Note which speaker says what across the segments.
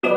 Speaker 1: What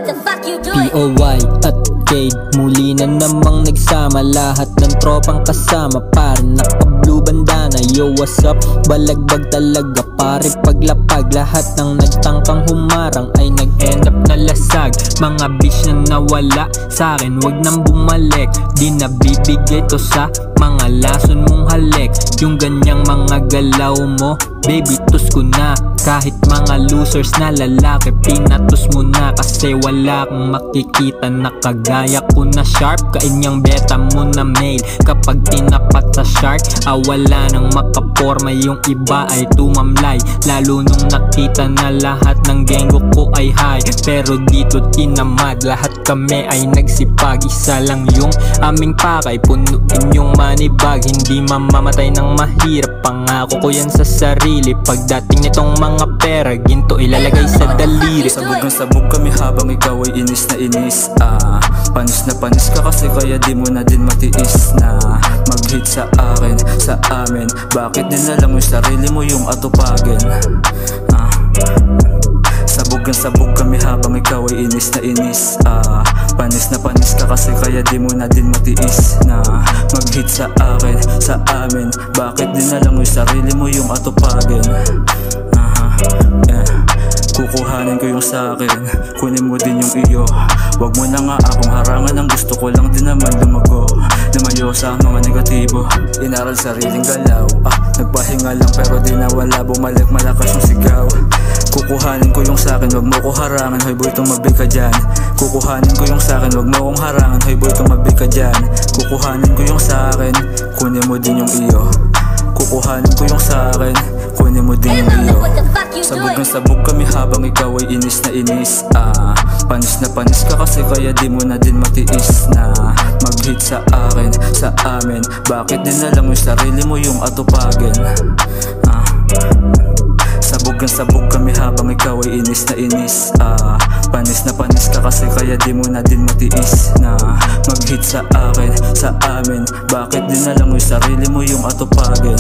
Speaker 1: the fuck you doing?
Speaker 2: POY at Cade, muli na namang nagsama. Lahat ng tropang kasama, pare naka-blue bandana. Yo, what's up? Balagbag talaga, pare paglapag. Lahat ng nagtangkang humarang ay nag-end up na lasag. Mga bitch na nawala sa'kin, wag nang bumalik. Di na bibigay to sa mga lason mong halik. Yung ganyang mga galaw mo, baby, tus ko na. Kahit mga losers na lalaki, pinatus mo na. Kasi wala kang makikita na kagaya ko na sharp. Kainyang beta mo na mail kapag tinapat sa shark. Wala nang makaporma, yung iba ay tumamlay. Lalo nung nakita na lahat ng genggo ko ay high. Pero dito tinamad, lahat kami ay nagsipag. Isa lang yung aming pakay, punuin yung money bag. Hindi mamamatay ng mahirap, pangako ko yan sa sarili. Pagdating nitong mga pera, ginto ilalagay sa daliri.
Speaker 3: Sabog ng sabog kami habang ikaw ay inis na inis. Panis na panis ka kasi kaya di mo na din matiis na mag-hit sa akin, sa amin. Bakit dinala mo yung sarili mo yung atupagin? Sabog ng sabog kami habang ikaw ay inis na inis. Panis na panis ka kasi kaya di mo na din matiis na mag-hit sa akin, sa amin. Bakit dinala mo yung sarili mo yung atupagin? Kukuhanin ko yung sakin, kunin mo din yung iyo. Wag mo na nga akong harangan, ang gusto ko lang din naman lumago. Lumayo sa mga negatibo, inaral sariling galaw. Nagpahinga lang pero di nawala, bumalik malakas yung sigaw. Kukuhanin ko yung sakin, wag mo ko harangan, hoy boy tumabi ka dyan. Kukuhanin ko yung sakin, wag mo kong harangan, hoy boy tumabi ka dyan. Kukuhanin ko yung sakin, kunin mo din yung iyo. Kukuhanin ko yung sakin, kunin mo din yung iyo. Sabog ng sabog kami habang ikaw ay inis na inis. Panis na panis ka kasi kaya di mo na din matiis na mag-hit sa akin, sa amin. Bakit dinala mo yung sarili mo yung atupagin? Sabog ng sabog kami habang ikaw ay inis na inis. Panis na panis ka kasi kaya di mo na din matiis na mag-hit sa akin, sa amin. Bakit dinala mo yung sarili mo yung atupagin?